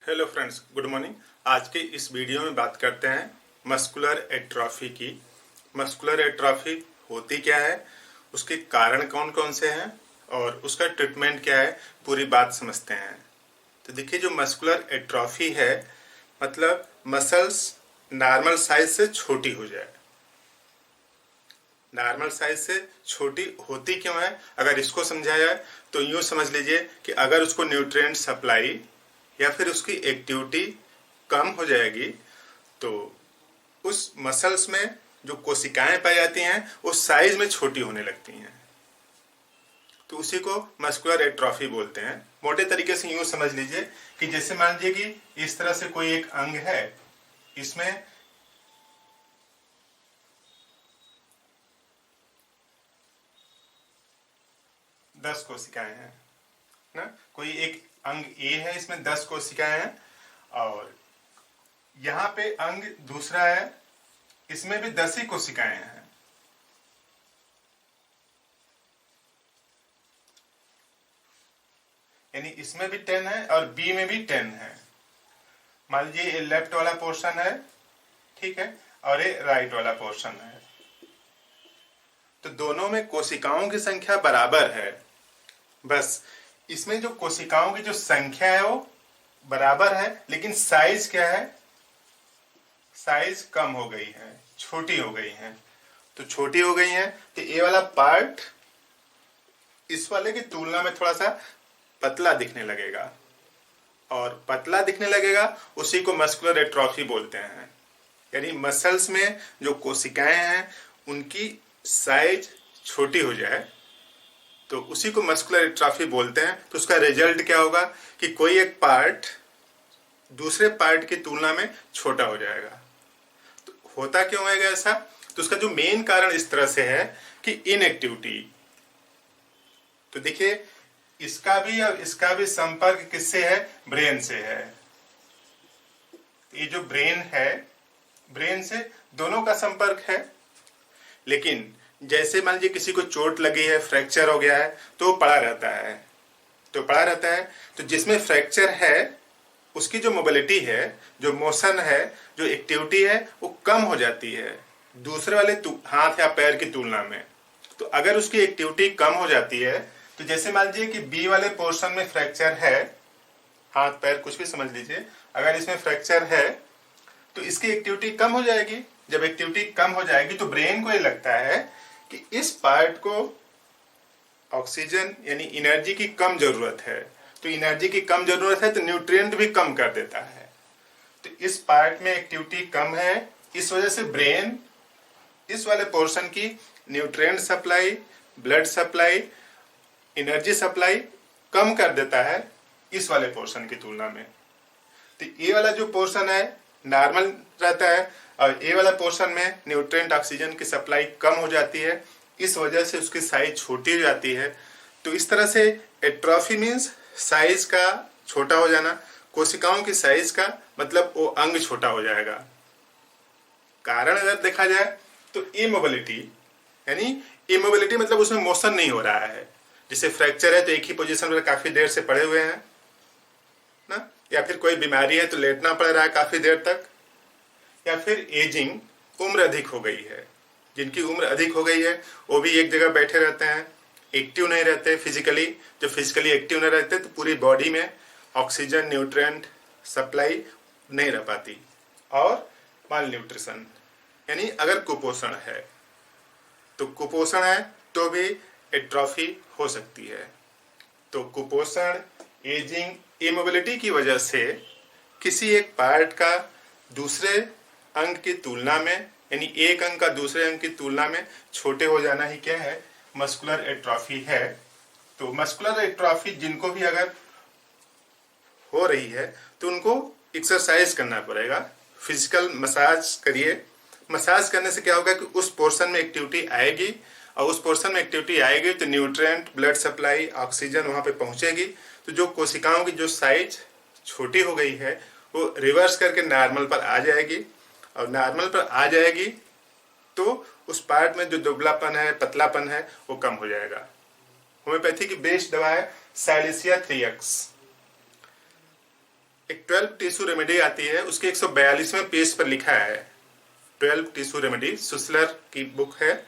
Hello friends, good morning. आज के इस वीडियो में बात करते हैं मस्कुलर एट्रोफी की। मस्कुलर एट्रोफी होती क्या है, उसके कारण कौन कौन से हैं और उसका ट्रीटमेंट क्या है, पूरी बात समझते हैं। तो देखिए, जो मस्कुलर एट्रोफी है मतलब मसल्स नॉर्मल साइज से छोटी हो जाए। नॉर्मल साइज से छोटी होती क्यों है, अगर इसको समझा जाए तो यूँ समझ लीजिए कि अगर उसको न्यूट्रिएंट सप्लाई या फिर उसकी एक्टिविटी कम हो जाएगी तो उस मसल्स में जो कोशिकाएं पाई जाती हैं वो साइज में छोटी होने लगती हैं। तो उसी को मस्कुलर एट्रोफी बोलते हैं। मोटे तरीके से यूँ समझ लीजिए कि जैसे मान लीजिए कि इस तरह से कोई एक अंग है, इसमें दस कोशिकाएं हैं ना। कोई एक अंग ए है, इसमें 10 कोशिकाएं हैं, और यहाँ पे अंग दूसरा है, इसमें भी 10 ही कोशिकाएं हैं। यानी इसमें भी 10 है और बी में भी 10 है। मान लीजिए ये लेफ्ट वाला पोर्शन है, ठीक है, और ये राइट वाला पोर्शन है। तो दोनों में कोशिकाओं की संख्या बराबर है, बस इसमें जो कोशिकाओं की जो संख्या है वो बराबर है, लेकिन साइज क्या है, साइज कम हो गई है, छोटी हो गई है। तो छोटी हो गई है तो ये वाला पार्ट इस वाले की तुलना में थोड़ा सा पतला दिखने लगेगा, और पतला दिखने लगेगा उसी को मस्कुलर एट्रोफी बोलते हैं। यानी मसल्स में जो कोशिकाएं हैं उनकी साइज छोटी हो जाए तो उसी को मस्कुलर एट्रोफी बोलते हैं। तो उसका रिजल्ट क्या होगा कि कोई एक पार्ट दूसरे पार्ट की तुलना में छोटा हो जाएगा। तो होता क्यों है ऐसा, तो उसका जो मेन कारण इस तरह से है कि इनएक्टिविटी। तो देखिए, इसका भी और इसका भी संपर्क किससे है, ब्रेन से है। ये जो ब्रेन है, ब्रेन से दोनों का संपर्क है। लेकिन जैसे मान लीजिए किसी को चोट लगी है, फ्रैक्चर हो गया है, तो वो पड़ा रहता है। तो जिसमें फ्रैक्चर है उसकी जो मोबिलिटी है, जो मोशन है, जो एक्टिविटी है, वो कम हो जाती है दूसरे वाले हाथ या पैर की तुलना में। तो अगर उसकी एक्टिविटी कम हो जाती है, तो जैसे मान लीजिए कि बी वाले पोर्शन में फ्रैक्चर है, हाथ पैर कुछ भी समझ लीजिए, अगर इसमें फ्रैक्चर है तो इसकी एक्टिविटी कम हो जाएगी। जब एक्टिविटी कम हो जाएगी तो ब्रेन को ये लगता है कि इस पार्ट को ऑक्सीजन यानी एनर्जी की कम जरूरत है। तो एनर्जी की कम जरूरत है तो न्यूट्रिएंट भी कम कर देता है। तो इस पार्ट में एक्टिविटी कम है, इस वजह से ब्रेन इस वाले पोर्शन की nutrient supply, blood supply, energy supply कम कर देता है इस वाले पोर्शन की तुलना में। तो ये वाला जो पोर्शन है नॉर्मल रहता है, और ये वाला पोर्शन में न्यूट्रिएंट ऑक्सीजन की सप्लाई कम हो जाती है, इस वजह से उसकी साइज छोटी हो जाती है। तो इस तरह से एट्रोफी मीन्स साइज का छोटा हो जाना। कोशिकाओं की साइज का मतलब वो अंग छोटा हो जाएगा। कारण अगर देखा जाए तो इमोबिलिटी, यानी इमोबिलिटी मतलब उसमें मोशन नहीं हो रहा है। जैसे फ्रैक्चर है तो एक ही पोजीशन पर काफी देर से पड़े हुए हैं ना, या फिर कोई बीमारी है तो लेटना पड़ रहा है काफी देर तक, या फिर एजिंग, उम्र अधिक हो गई है। जिनकी उम्र अधिक हो गई है वो भी एक जगह बैठे रहते हैं, एक्टिव नहीं रहते फिजिकली। जो फिजिकली एक्टिव नहीं रहते तो पूरी बॉडी में ऑक्सीजन न्यूट्रिएंट सप्लाई नहीं रह पाती। और माल न्यूट्रिशन, यानी अगर कुपोषण है तो कुपोषण है तो भी एट्रोफी हो सकती है। तो कुपोषण, एजिंग, इमोबिलिटी की वजह से किसी एक पार्ट का दूसरे अंग की तुलना में, यानी एक अंग का दूसरे अंग की तुलना में छोटे हो जाना ही क्या है, मस्कुलर एट्रोफी है। तो मस्कुलर एट्रोफी जिनको भी अगर हो रही है तो उनको एक्सरसाइज करना पड़ेगा, फिजिकल मसाज करिए। मसाज करने से क्या होगा कि उस पोर्शन में एक्टिविटी आएगी, और उस पोर्शन में एक्टिविटी आएगी तो न्यूट्रिएंट, ब्लड सप्लाई, ऑक्सीजन वहां पे पहुंचेगी। तो जो कोशिकाओं की जो साइज छोटी हो गई है वो रिवर्स करके नॉर्मल पर आ जाएगी, और नॉर्मल पर आ जाएगी तो उस पार्ट में जो दुबलापन है, पतलापन है, वो कम हो जाएगा। होम्योपैथी की बेस्ट दवा है साइलेसिया 3x। एक 12 टिश्यू रेमेडी आती है, उसके 142वें पेज पर लिखा है, 12 टिश्यू रेमेडी सुसलर की बुक है,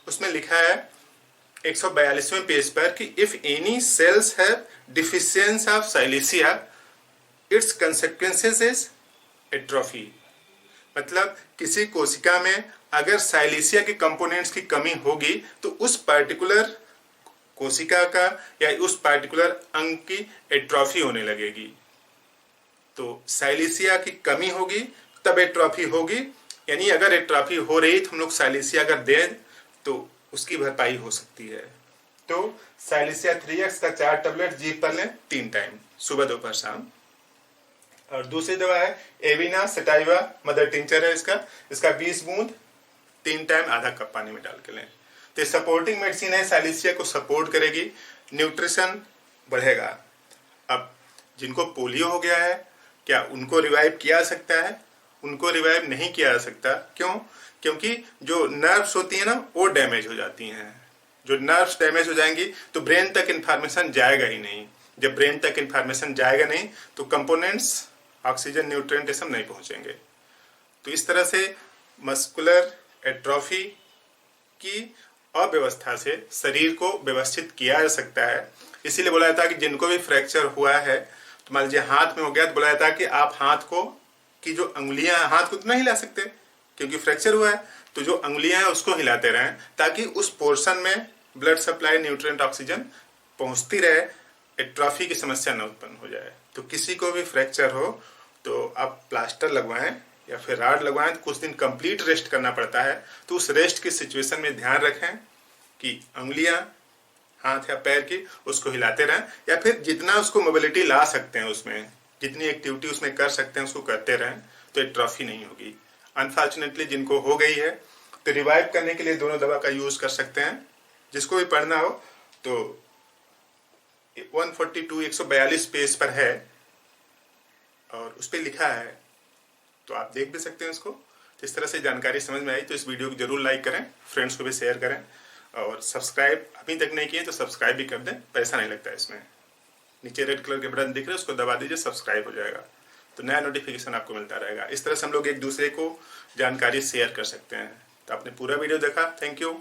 उसमें लिखा है 142वें पेज पर कि if any cells have deficiency of silesia its consequences is atrophy. मतलब किसी कोशिका में अगर साइलेसिया के कंपोनेंट्स की कमी होगी तो उस पर्टिकुलर कोशिका का या उस पर्टिकुलर अंग की एट्रोफी होने लगेगी। तो साइलेसिया की कमी होगी तब एट्रोफी होगी, यानी अगर एट्रोफी हो रही तो हम लोग साइलेसिया अगर दें तो उसकी भरपाई हो सकती है। तो साइलेसिया 3x का 4 टैबलेट जीभ पर लें 3 टाइम, सुबह दोपहर शाम। और दूसरी दवा है एविना सटाइवा मदर टिंचर है, इसका 20 बूंद 3 टाइम आधा कप पानी में डाल के लें। तो ये सपोर्टिंग मेडिसिन है, साइलेसिया को सपोर्ट करेगी, न्यूट्रिशन बढ़ेगा। अब जिनको पोलियो हो गया है क्या उनको रिवाइव किया जा सकता है? उनको रिवाइव नहीं किया जा सकता। क्यों? क्योंकि जो नर्व्स होती है ना वो डैमेज हो जाती हैं। जो नर्व्स डैमेज हो जाएंगी तो ब्रेन तक इंफॉर्मेशन जाएगा ही नहीं। जब ब्रेन तक इंफॉर्मेशन जाएगा नहीं तो कंपोनेंट्स ऑक्सीजन न्यूट्रिएंट सब नहीं पहुंचेंगे। तो इस तरह से मस्कुलर एट्रोफी की अव्यवस्था से शरीर को व्यवस्थित किया जा सकता है। इसीलिए बोला जाता है कि जिनको भी फ्रैक्चर हुआ है, तो मान लीजिए हाथ में हो गया, तो बोला जाता है कि आप हाथ को की जो अंगुलियां, हाथ को तो नहीं हिला सकते क्योंकि फ्रैक्चर हुआ है, तो जो अंगुलियां हैं उसको हिलाते रहें ताकि उस पोर्शन में ब्लड सप्लाई न्यूट्रिएंट ऑक्सीजन पहुंचती रहे, एट्रोफी की समस्या न उत्पन्न हो जाए। तो किसी को भी फ्रैक्चर हो तो आप प्लास्टर लगवाएं या फिर राड लगवाएं, तो कुछ दिन कंप्लीट रेस्ट करना पड़ता है। तो उस रेस्ट की सिचुएशन में ध्यान रखें कि अंगुलियां हाथ या पैर की उसको हिलाते रहें, या फिर जितना उसको मोबिलिटी ला सकते हैं, उसमें जितनी एक्टिविटी उसमें कर सकते हैं उसको करते रहें, तो एट्रोफी नहीं होगी। अनफॉर्चुनेटली जिनको हो गई है तो रिवाइव करने के लिए दोनों दवा का यूज कर सकते हैं। जिसको भी पढ़ना हो तो 142 पेज पर है और उस पर लिखा है, तो आप देख भी सकते हैं उसको। तो इस तरह से जानकारी समझ में आई तो इस वीडियो को जरूर लाइक करें, फ्रेंड्स को भी शेयर करें, और सब्सक्राइब अभी तक नहीं किए तो सब्सक्राइब भी कर दें, पैसा नहीं लगता है इसमें। नीचे रेड कलर के बटन दिख रहे हैं उसको दबा दीजिए, सब्सक्राइब हो जाएगा, तो नया नोटिफिकेशन आपको मिलता रहेगा। इस तरह से हम लोग एक दूसरे को जानकारी शेयर कर सकते हैं। तो आपने पूरा वीडियो देखा, थैंक यू।